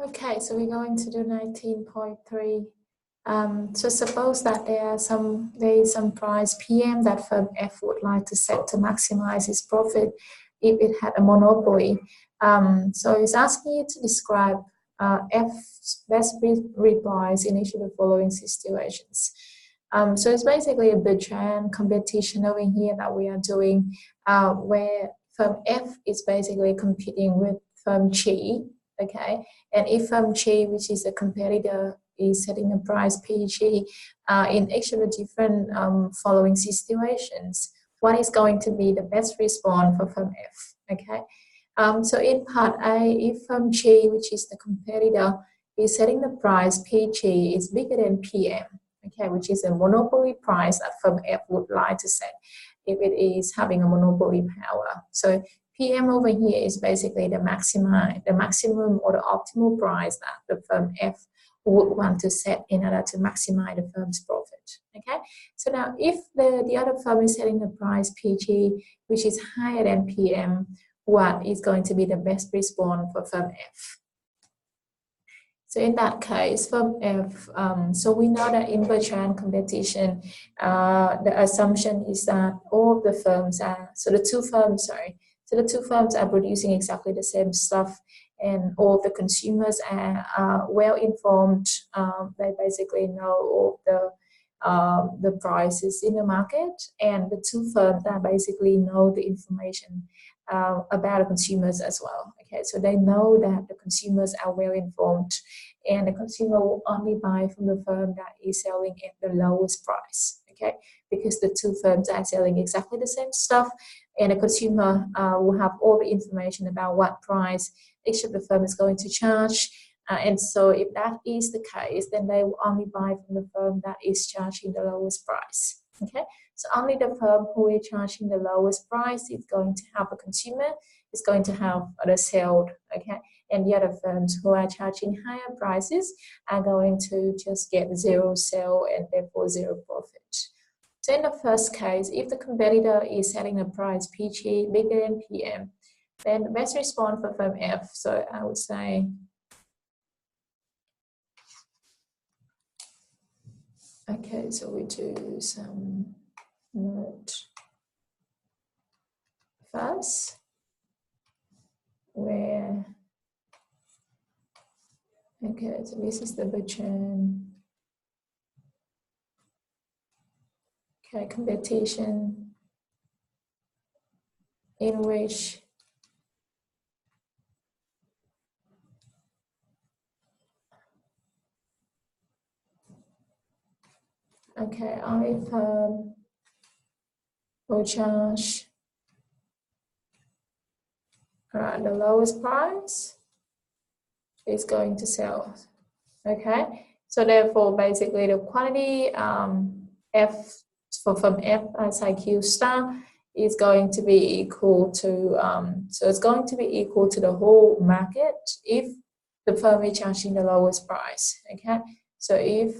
Okay, so we're going to do 19.3. So suppose that there is some price PM that firm F would like to set to maximize its profit if it had a monopoly. So it's asking you to describe F's best replies in each of the following situations. So it's basically a Bertrand competition over here that we are doing, where firm F is basically competing with firm G. Okay, and if firm G, which is a competitor, is setting a price PG in each of the different following situations, what is going to be the best response for firm F? Okay, so in part A, if firm G, which is the competitor, is setting the price PG is bigger than PM, okay, which is a monopoly price that firm F would like to set if it is having a monopoly power. So PM over here is basically the maximum or the optimal price that the firm F would want to set in order to maximize the firm's profit. Okay, so now if the other firm is setting the price PG, which is higher than PM, what is going to be the best response for firm F? So in that case, firm F, so we know that in Bertrand competition, the assumption is that all of the firms are, so the two firms are producing exactly the same stuff, and all the consumers are well informed. They basically know all the prices in the market, and the two firms that basically know the information about the consumers as well. Okay, so they know that the consumers are well informed, and the consumer will only buy from the firm that is selling at the lowest price. Okay, because the two firms are selling exactly the same stuff, and the consumer will have all the information about what price each of the firm is going to charge. And so if that is the case, then they will only buy from the firm that is charging the lowest price. Okay, so only the firm who is charging the lowest price is going to have a consumer, is going to have the sale. Okay, and the other firms who are charging higher prices are going to just get zero sale and therefore zero profit. So in the first case, if the competitor is setting a price PG bigger than PM, then the best response for firm F, so I would say okay, so we do some note first, where, okay, so this is the Bertrand, okay, competition in which okay, only firm will charge the lowest price is going to sell. Okay, so therefore basically the quantity F for firm F as IQ star is going to be equal to so it's going to be equal to the whole market if the firm is charging the lowest price. Okay, so if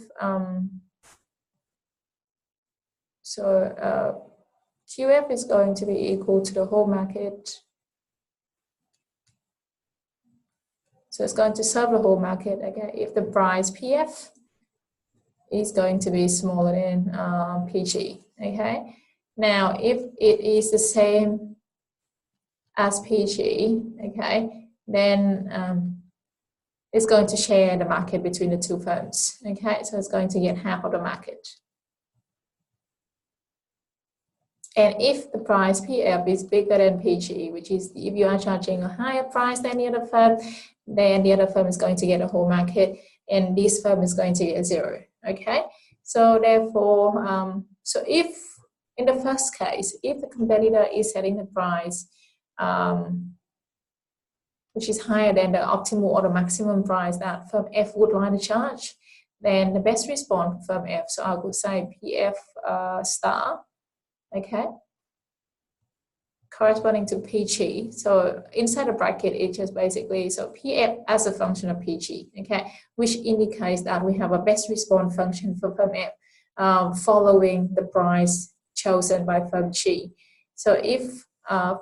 QF is going to be equal to the whole market. So it's going to serve the whole market, okay, if the price PF is going to be smaller than PG, okay? Now, if it is the same as PG, okay, then it's going to share the market between the two firms, okay? So it's going to get half of the market. And if the price PF is bigger than PG, which is if you are charging a higher price than the other firm, then the other firm is going to get a whole market, and this firm is going to get zero. Okay, so therefore, so if in the first case, if the competitor is setting the price which is higher than the optimal or the maximum price that firm F would like to charge, then the best response for firm F, so I would say PF star, okay, corresponding to PG. So inside the bracket, it just basically, so PF as a function of PG, okay, which indicates that we have a best response function for firm F following the price chosen by firm G. So if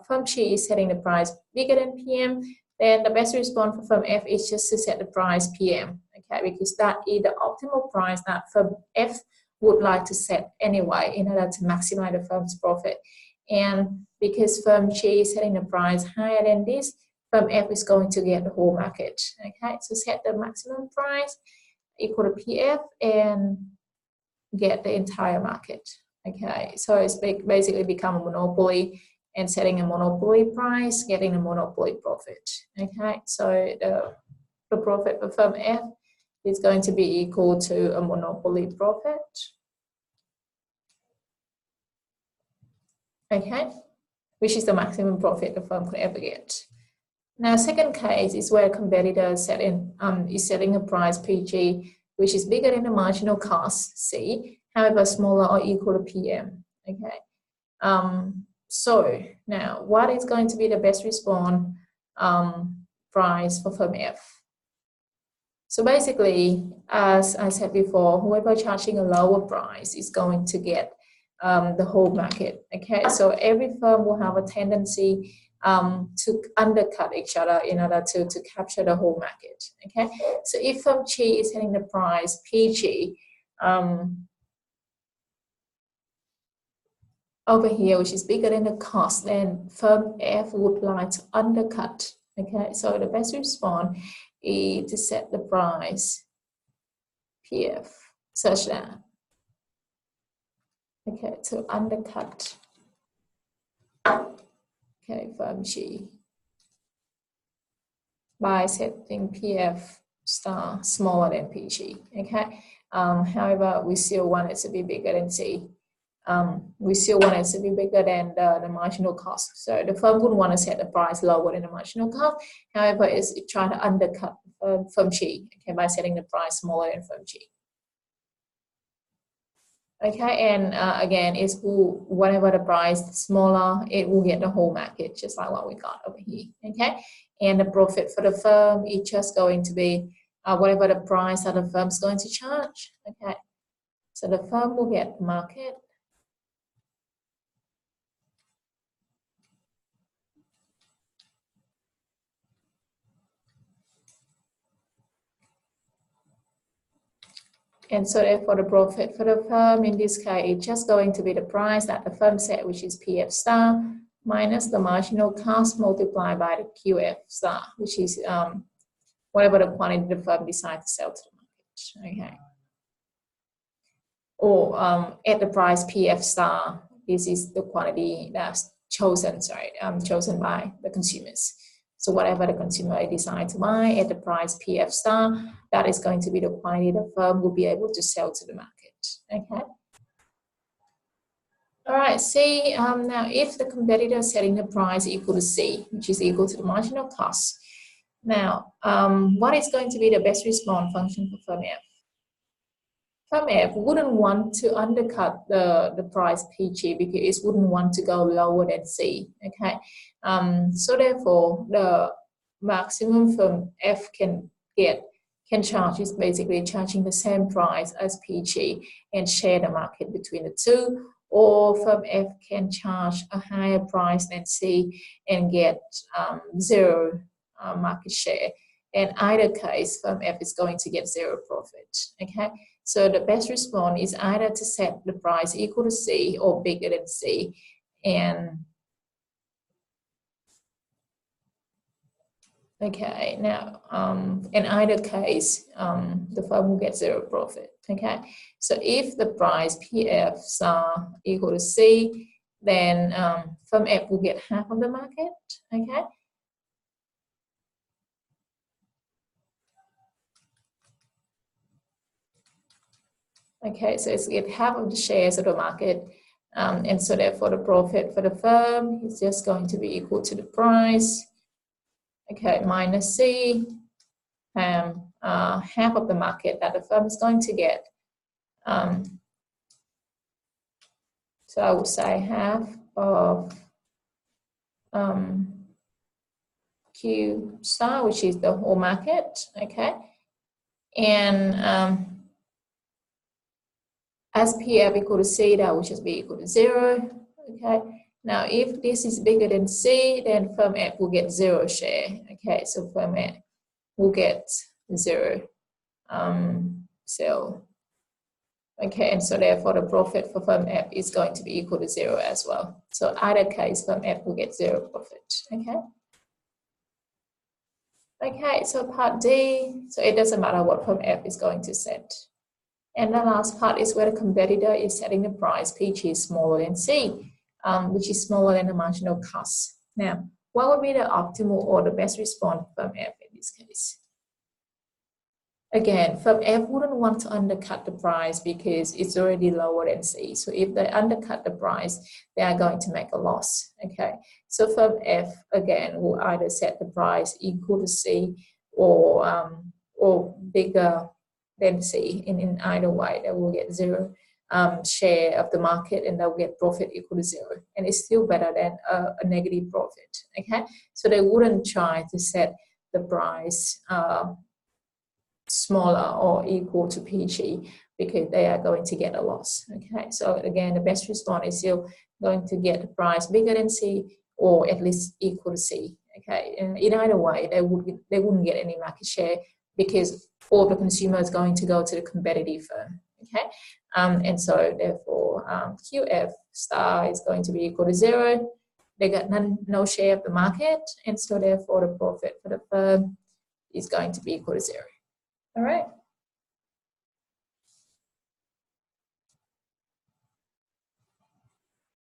firm G is setting the price bigger than PM, then the best response for firm F is just to set the price PM, okay, because that is the optimal price that firm F would like to set anyway in order to maximize the firm's profit. And because firm G is setting the price higher than this, firm F is going to get the whole market, okay? So set the maximum price equal to PF and get the entire market, okay? So it's basically become a monopoly, and setting a monopoly price, getting a monopoly profit, okay? So the profit for firm F is going to be equal to a monopoly profit, okay, which is the maximum profit the firm could ever get. Now, second case is where a competitor is setting a price PG which is bigger than the marginal cost C, however smaller or equal to PM, okay? So now, what is going to be the best response price for firm F? So basically, as I said before, whoever charging a lower price is going to get the whole market, okay? So every firm will have a tendency to undercut each other in order to capture the whole market, okay? So if firm G is setting the price PG over here, which is bigger than the cost, then firm F would like to undercut, okay? So the best response is to set the price PF such that, okay, to undercut, okay, firm G by setting PF star smaller than PG, okay? However, we still want it to be bigger than C. We still want it to be bigger than the marginal cost. So the firm wouldn't want to set the price lower than the marginal cost. However, it's trying to undercut firm G, okay, by setting the price smaller than firm G. Okay, and again, it's whatever the price is smaller, it will get the whole market, just like what we got over here. Okay, and the profit for the firm is just going to be whatever the price that the firm's going to charge. Okay, so the firm will get the market. And so therefore the profit for the firm in this case is just going to be the price that the firm set, which is PF star, minus the marginal cost multiplied by the QF star, which is whatever the quantity the firm decides to sell to the market, okay? Or at the price PF star, this is the quantity that's chosen, chosen by the consumers. So whatever the consumer decides to buy at the price PF star, that is going to be the quantity the firm will be able to sell to the market, okay? All right, C, now if the competitor is setting the price equal to C, which is equal to the marginal cost, now what is going to be the best response function for firm F? Firm F wouldn't want to undercut the price PG because it wouldn't want to go lower than C, okay? So therefore, the maximum firm F can charge is basically charging the same price as PG and share the market between the two, or firm F can charge a higher price than C and get zero market share. In either case, firm F is going to get zero profit, okay? So the best response is either to set the price equal to C or bigger than C, and okay, now in either case, the firm will get zero profit, okay? So if the price PF equal to C, then firm F will get half of the market, okay? Okay, so it's get half of the shares of the market, and so therefore the profit for the firm is just going to be equal to the price, okay, minus C, half of the market that the firm is going to get. So I would say half of Q star, which is the whole market, okay, and as PF equal to C, that will just be equal to 0, okay. Now, if this is bigger than C, then firm F will get 0 share. Okay, so firm F will get 0 sale. Okay, and so therefore the profit for firm F is going to be equal to 0 as well. So either case, firm F will get 0 profit. Okay. Okay, so part D, so it doesn't matter what firm F is going to set. And the last part is where the competitor is setting the price, PG is smaller than C, which is smaller than the marginal cost. Now, what would be the optimal or the best response for firm F in this case? Again, firm F wouldn't want to undercut the price because it's already lower than C. So if they undercut the price, they are going to make a loss. Okay, so firm F again will either set the price equal to C or bigger than C. In either way, they will get 0 share of the market and they'll get profit equal to 0. And it's still better than a negative profit. Okay, so they wouldn't try to set the price smaller or equal to PG because they are going to get a loss. Okay, so again, the best response is still going to get the price bigger than C or at least equal to C. Okay, and in either way, they wouldn't get any market share because all the consumer is going to go to the competitive firm. Okay, and so therefore QF star is going to be equal to 0. They got no share of the market, and so therefore the profit for the firm is going to be equal to 0. All right.